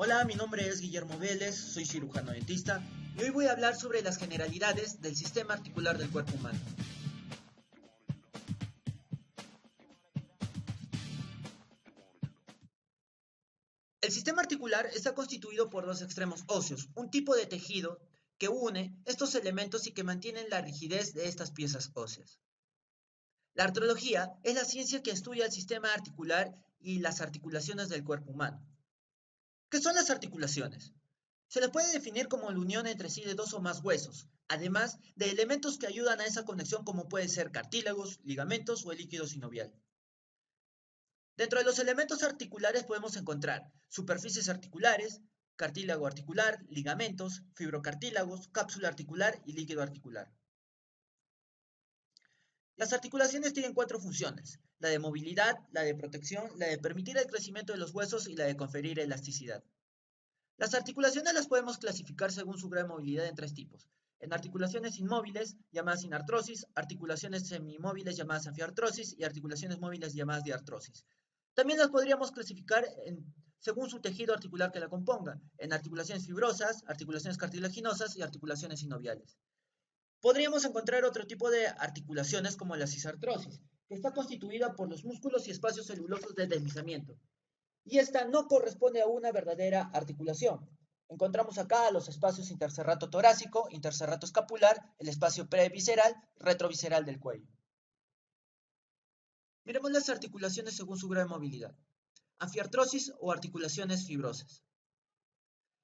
Hola, mi nombre es Guillermo Vélez, soy cirujano dentista y hoy voy a hablar sobre las generalidades del sistema articular del cuerpo humano. El sistema articular está constituido por dos extremos óseos, un tipo de tejido que une estos elementos y que mantienen la rigidez de estas piezas óseas. La artrología es la ciencia que estudia el sistema articular y las articulaciones del cuerpo humano. ¿Qué son las articulaciones? Se las puede definir como la unión entre sí de dos o más huesos, además de elementos que ayudan a esa conexión como pueden ser cartílagos, ligamentos o el líquido sinovial. Dentro de los elementos articulares podemos encontrar superficies articulares, cartílago articular, ligamentos, fibrocartílagos, cápsula articular y líquido articular. Las articulaciones tienen cuatro funciones: la de movilidad, la de protección, la de permitir el crecimiento de los huesos y la de conferir elasticidad. Las articulaciones las podemos clasificar según su gran movilidad en tres tipos: en articulaciones inmóviles, llamadas sinartrosis; articulaciones semimóviles, llamadas anfiartrosis; y articulaciones móviles, llamadas diartrosis. También las podríamos clasificar según su tejido articular que la componga, en articulaciones fibrosas, articulaciones cartilaginosas y articulaciones sinoviales. Podríamos encontrar otro tipo de articulaciones como la cisartrosis, que está constituida por los músculos y espacios celulosos de deslizamiento, y esta no corresponde a una verdadera articulación. Encontramos acá los espacios interserrato torácico, interserrato escapular, el espacio previsceral, retrovisceral del cuello. Miremos las articulaciones según su grado de movilidad. Anfiartrosis o articulaciones fibrosas.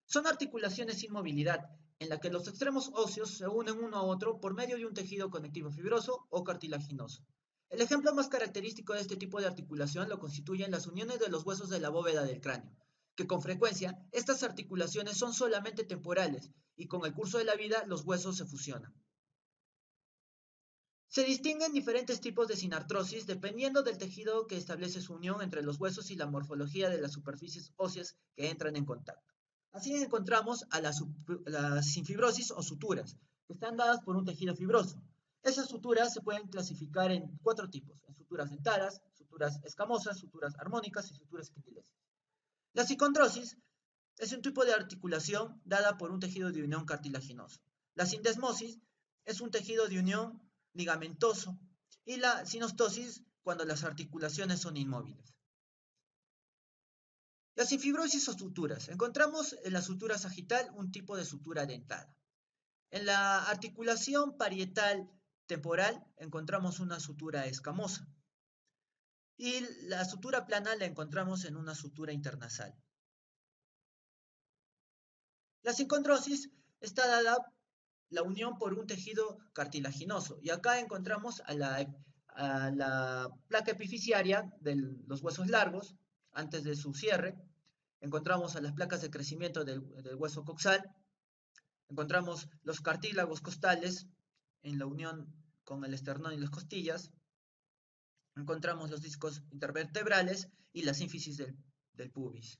Son articulaciones sin movilidad, en la que los extremos óseos se unen uno a otro por medio de un tejido conectivo fibroso o cartilaginoso. El ejemplo más característico de este tipo de articulación lo constituyen las uniones de los huesos de la bóveda del cráneo, que con frecuencia estas articulaciones son solamente temporales y con el curso de la vida los huesos se fusionan. Se distinguen diferentes tipos de sinartrosis dependiendo del tejido que establece su unión entre los huesos y la morfología de las superficies óseas que entran en contacto. Así encontramos a las sinfibrosis o suturas, que están dadas por un tejido fibroso. Esas suturas se pueden clasificar en cuatro tipos: en suturas dentadas, suturas escamosas, suturas armónicas y suturas quintilesas. La psicontrosis es un tipo de articulación dada por un tejido de unión cartilaginoso. La sindesmosis es un tejido de unión ligamentoso, y la sinostosis cuando las articulaciones son inmóviles. La sinfibrosis o suturas. Encontramos en la sutura sagital un tipo de sutura dentada. En la articulación parietal temporal encontramos una sutura escamosa. Y la sutura plana la encontramos en una sutura internasal. La sincondrosis está dada la unión por un tejido cartilaginoso. Y acá encontramos a la placa epifisiaria de los huesos largos antes de su cierre. Encontramos a las placas de crecimiento del hueso coxal. Encontramos los cartílagos costales en la unión con el esternón y las costillas. Encontramos los discos intervertebrales y la sínfisis del pubis.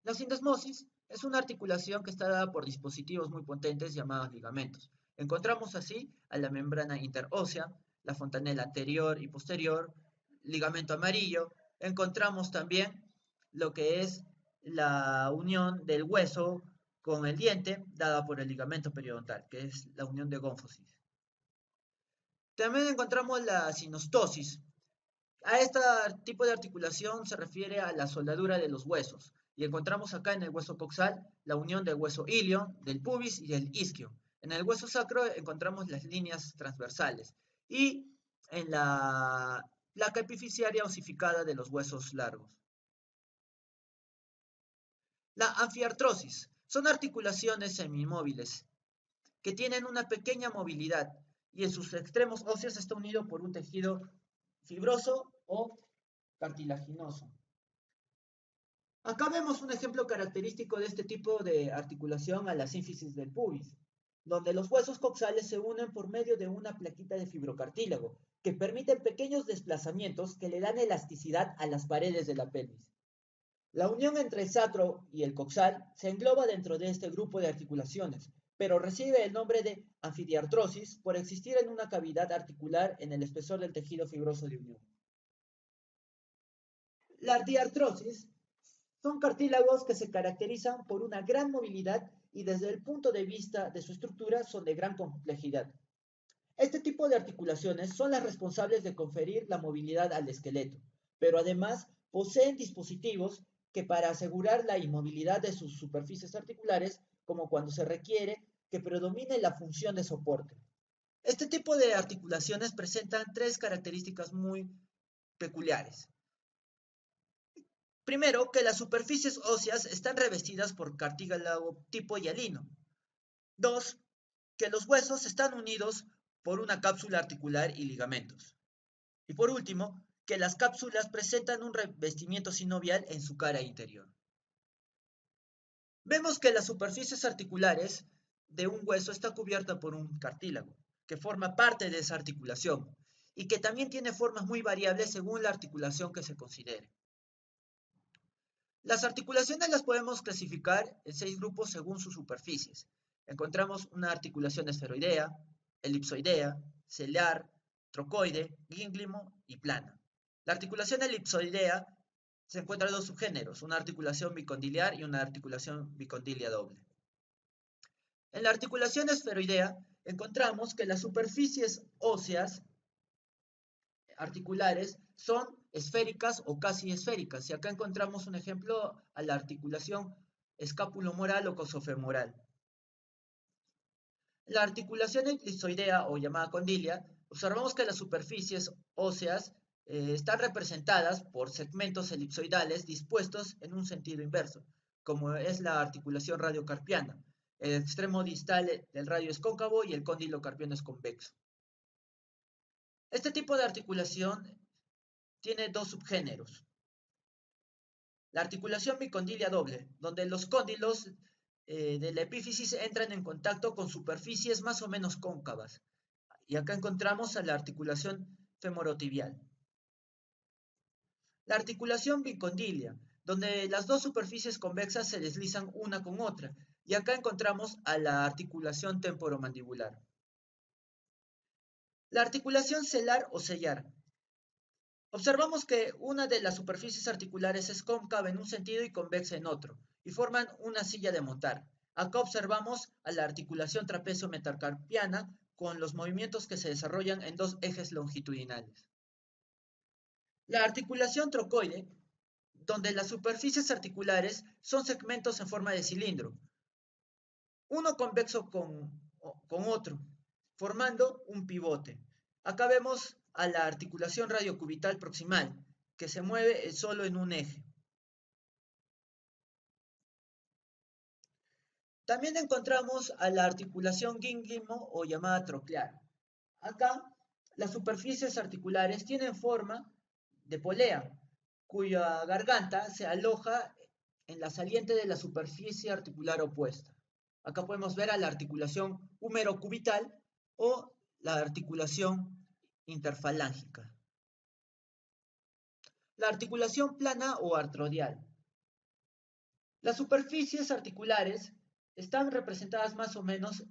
La sindesmosis es una articulación que está dada por dispositivos muy potentes llamados ligamentos. Encontramos así a la membrana interósea, la fontanela anterior y posterior, ligamento amarillo. Encontramos también lo que es la unión del hueso con el diente, dada por el ligamento periodontal, que es la unión de gónfosis. También encontramos la sinostosis. A este tipo de articulación se refiere a la soldadura de los huesos, y encontramos acá en el hueso coxal la unión del hueso ilio, del pubis y del isquio. En el hueso sacro encontramos las líneas transversales, y en la placa epifisiaria osificada de los huesos largos. La anfiartrosis son articulaciones semimóviles que tienen una pequeña movilidad, y en sus extremos óseos está unido por un tejido fibroso o cartilaginoso. Acá vemos un ejemplo característico de este tipo de articulación a la sínfisis del pubis, donde los huesos coxales se unen por medio de una plaquita de fibrocartílago, que permiten pequeños desplazamientos que le dan elasticidad a las paredes de la pelvis. La unión entre el sacro y el coxal se engloba dentro de este grupo de articulaciones, pero recibe el nombre de anfidiartrosis por existir en una cavidad articular en el espesor del tejido fibroso de unión. La diartrosis Son cartílagos que se caracterizan por una gran movilidad y desde el punto de vista de su estructura son de gran complejidad. Este tipo de articulaciones son las responsables de conferir la movilidad al esqueleto, pero además poseen dispositivos que para asegurar la inmovilidad de sus superficies articulares, como cuando se requiere que predomine la función de soporte. Este tipo de articulaciones presentan tres características muy peculiares. Primero, que las superficies óseas están revestidas por cartílago tipo hialino. Dos, que los huesos están unidos por una cápsula articular y ligamentos. Y por último, que las cápsulas presentan un revestimiento sinovial en su cara interior. Vemos que las superficies articulares de un hueso está cubierta por un cartílago, que forma parte de esa articulación, y que también tiene formas muy variables según la articulación que se considere. Las articulaciones las podemos clasificar en 6 grupos según sus superficies. Encontramos una articulación esferoidea, elipsoidea, celar, trocoide, gínglimo y plana. La articulación elipsoidea se encuentra en dos subgéneros, una articulación bicondiliar y una articulación bicondilia doble. En la articulación esferoidea encontramos que las superficies óseas articulares son esféricas o casi esféricas. Y acá encontramos un ejemplo a la articulación escápulo-moral o cosofemoral. La articulación elipsoidea o llamada condilia, observamos que las superficies óseas están representadas por segmentos elipsoidales dispuestos en un sentido inverso, como es la articulación radiocarpiana. El extremo distal del radio es cóncavo y el cóndilo carpiano es convexo. Este tipo de articulación tiene dos subgéneros. La articulación bicondilia doble, donde los cóndilos de la epífisis entran en contacto con superficies más o menos cóncavas. Y acá encontramos a la articulación femorotibial. La articulación bicondilia, donde las dos superficies convexas se deslizan una con otra. Y acá encontramos a la articulación temporomandibular. La articulación celar o sellar. Observamos que una de las superficies articulares es cóncava en un sentido y convexa en otro, y forman una silla de montar. Acá observamos a la articulación trapecio metacarpiana con los movimientos que se desarrollan en dos ejes longitudinales. La articulación trocoide, donde las superficies articulares son segmentos en forma de cilindro, uno convexo con otro, formando un pivote. Acá vemos a la articulación radiocubital proximal, que se mueve solo en un eje. También encontramos a la articulación gínglimo o llamada troclear. Acá, las superficies articulares tienen forma de polea, cuya garganta se aloja en la saliente de la superficie articular opuesta. Acá podemos ver a la articulación húmero-cubital o la articulación interfalángica. La articulación plana o artrodial. Las superficies articulares están representadas más o menos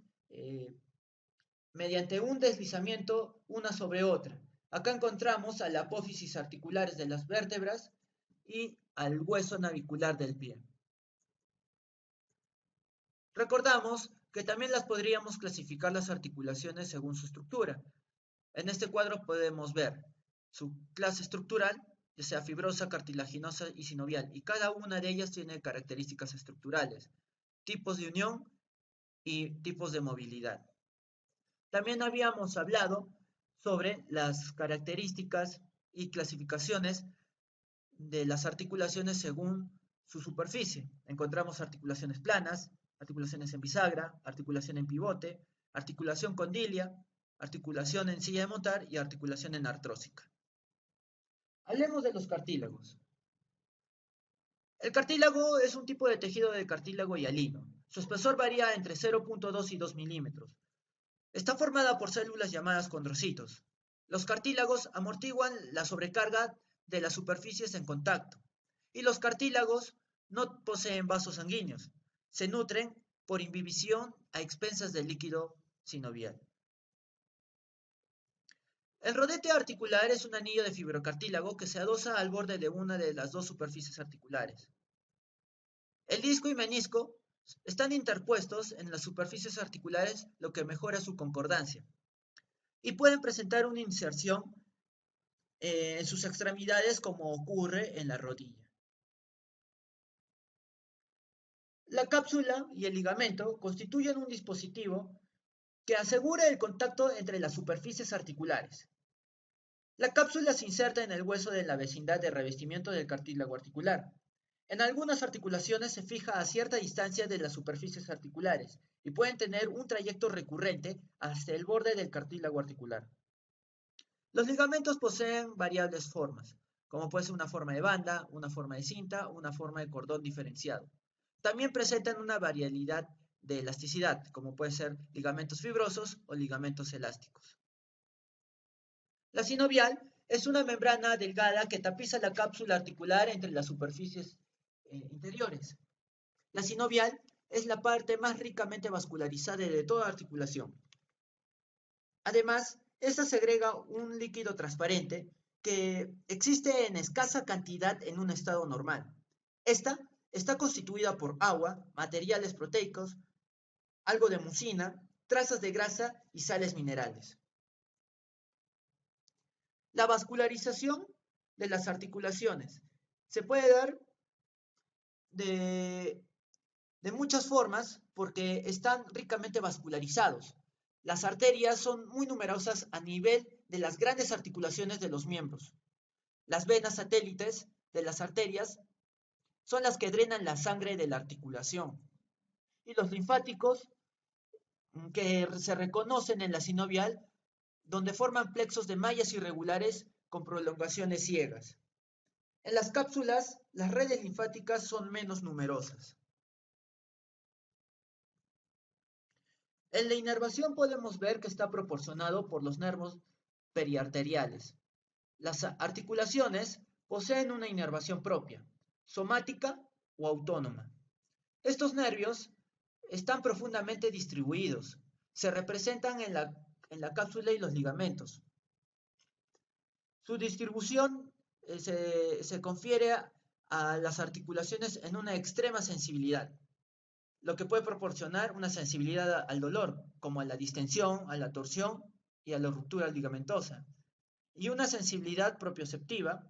mediante un deslizamiento una sobre otra. Acá encontramos a la apófisis articulares de las vértebras y al hueso navicular del pie. Recordamos que también las podríamos clasificar las articulaciones según su estructura. En este cuadro podemos ver su clase estructural, ya sea fibrosa, cartilaginosa y sinovial, y cada una de ellas tiene características estructurales, tipos de unión y tipos de movilidad. También habíamos hablado sobre las características y clasificaciones de las articulaciones según su superficie. Encontramos articulaciones planas, articulaciones en bisagra, articulación en pivote, articulación condilia, articulación en silla de montar y articulación en artrósica. Hablemos de los cartílagos. El cartílago es un tipo de tejido de cartílago hialino. Su espesor varía entre 0.2 y 2 milímetros. Está formada por células llamadas condrocitos. Los cartílagos amortiguan la sobrecarga de las superficies en contacto. Y los cartílagos no poseen vasos sanguíneos. Se nutren por imbibición a expensas del líquido sinovial. El rodete articular es un anillo de fibrocartílago que se adosa al borde de una de las dos superficies articulares. El disco y menisco están interpuestos en las superficies articulares, lo que mejora su concordancia, y pueden presentar una inserción en sus extremidades como ocurre en la rodilla. La cápsula y el ligamento constituyen un dispositivo que asegura el contacto entre las superficies articulares. La cápsula se inserta en el hueso de la vecindad de revestimiento del cartílago articular. En algunas articulaciones se fija a cierta distancia de las superficies articulares y pueden tener un trayecto recurrente hasta el borde del cartílago articular. Los ligamentos poseen variables formas, como puede ser una forma de banda, una forma de cinta, una forma de cordón diferenciado. También presentan una variabilidad de elasticidad, como puede ser ligamentos fibrosos o ligamentos elásticos. La sinovial es una membrana delgada que tapiza la cápsula articular entre las superficies interiores. La sinovial es la parte más ricamente vascularizada de toda articulación. Además, esta segrega un líquido transparente que existe en escasa cantidad en un estado normal. Esta está constituida por agua, materiales proteicos, algo de mucina, trazas de grasa y sales minerales. La vascularización de las articulaciones se puede dar de muchas formas porque están ricamente vascularizados. Las arterias son muy numerosas a nivel de las grandes articulaciones de los miembros. Las venas satélites de las arterias son las que drenan la sangre de la articulación. Y los linfáticos que se reconocen en la sinovial, donde forman plexos de mallas irregulares con prolongaciones ciegas. En las cápsulas, las redes linfáticas son menos numerosas. En la inervación podemos ver que está proporcionado por los nervios periarteriales. Las articulaciones poseen una inervación propia, somática o autónoma. Estos nervios están profundamente distribuidos. Se representan en la cápsula y los ligamentos. Su distribución se confiere a las articulaciones en una extrema sensibilidad, lo que puede proporcionar una sensibilidad al dolor, como a la distensión, a la torsión y a la ruptura ligamentosa, y una sensibilidad propioceptiva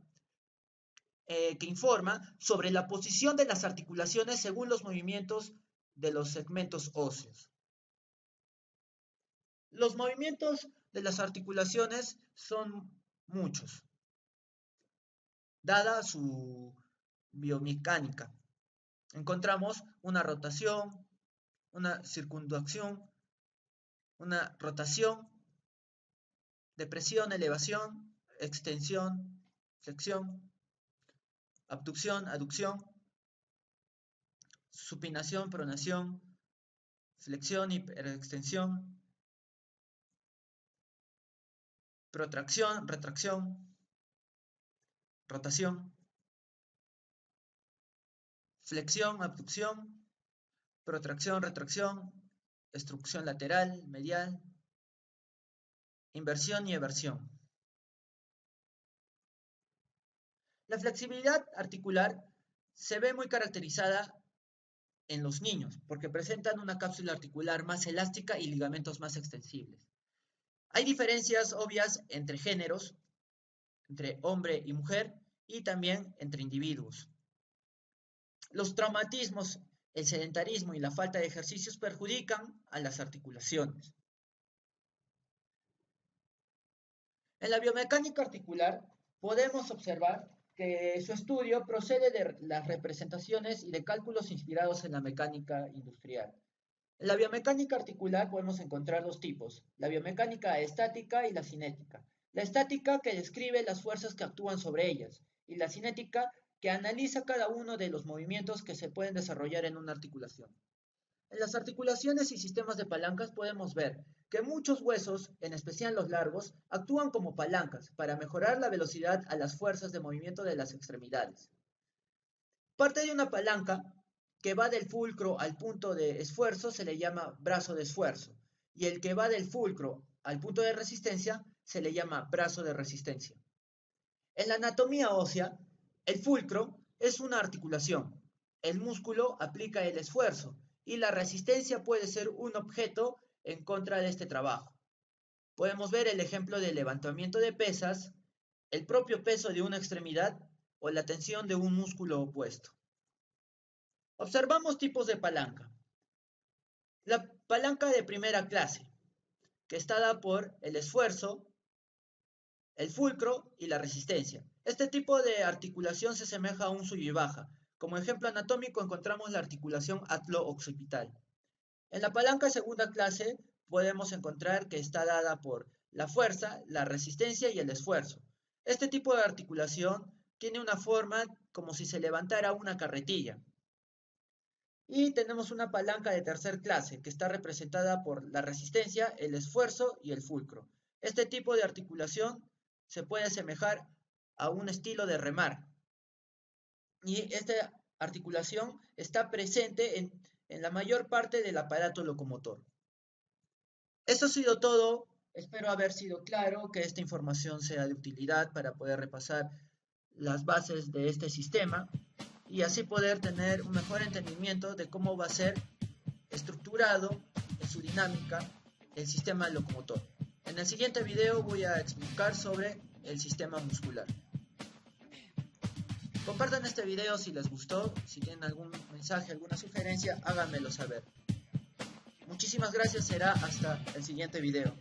que informa sobre la posición de las articulaciones según los movimientos de los segmentos óseos. Los movimientos de las articulaciones son muchos, dada su biomecánica. Encontramos una rotación, una circunducción, una rotación, depresión, elevación, extensión, flexión, abducción, aducción, supinación, pronación, flexión, hiperextensión, protracción, retracción, rotación, flexión, abducción, protracción, retracción, extrusión lateral, medial, inversión y eversión. La flexibilidad articular se ve muy caracterizada en los niños porque presentan una cápsula articular más elástica y ligamentos más extensibles. Hay diferencias obvias entre géneros, entre hombre y mujer y también entre individuos. Los traumatismos, el sedentarismo y la falta de ejercicios perjudican a las articulaciones. En la biomecánica articular podemos observar que su estudio procede de las representaciones y de cálculos inspirados en la mecánica industrial. En la biomecánica articular podemos encontrar dos tipos, la biomecánica estática y la cinética. La estática que describe las fuerzas que actúan sobre ellas y la cinética que analiza cada uno de los movimientos que se pueden desarrollar en una articulación. En las articulaciones y sistemas de palancas podemos ver que muchos huesos, en especial los largos, actúan como palancas para mejorar la velocidad a las fuerzas de movimiento de las extremidades. Parte de una palanca que va del fulcro al punto de esfuerzo se le llama brazo de esfuerzo y el que va del fulcro al punto de resistencia se le llama brazo de resistencia. En la anatomía ósea, el fulcro es una articulación el músculo aplica el esfuerzo y la resistencia puede ser un objeto en contra de este trabajo. Podemos ver el ejemplo del levantamiento de pesas, el propio peso de una extremidad o la tensión de un músculo opuesto. Observamos tipos de palanca. La palanca de primera clase, que está dada por el esfuerzo, el fulcro y la resistencia. Este tipo de articulación se asemeja a un sub y baja. Como ejemplo anatómico encontramos la articulación atlo-occipital. En la palanca de segunda clase podemos encontrar que está dada por la fuerza, la resistencia y el esfuerzo. Este tipo de articulación tiene una forma como si se levantara una carretilla. Y tenemos una palanca de tercer clase que está representada por la resistencia, el esfuerzo y el fulcro. Este tipo de articulación se puede asemejar a un estilo de remar. Y esta articulación está presente en la mayor parte del aparato locomotor. Eso ha sido todo. Espero haber sido claro, que esta información sea de utilidad para poder repasar las bases de este sistema y así poder tener un mejor entendimiento de cómo va a ser estructurado en su dinámica el sistema locomotor. En el siguiente video voy a explicar sobre el sistema muscular. Compartan este video si les gustó, si tienen algún mensaje, alguna sugerencia, háganmelo saber. Muchísimas gracias, será hasta el siguiente video.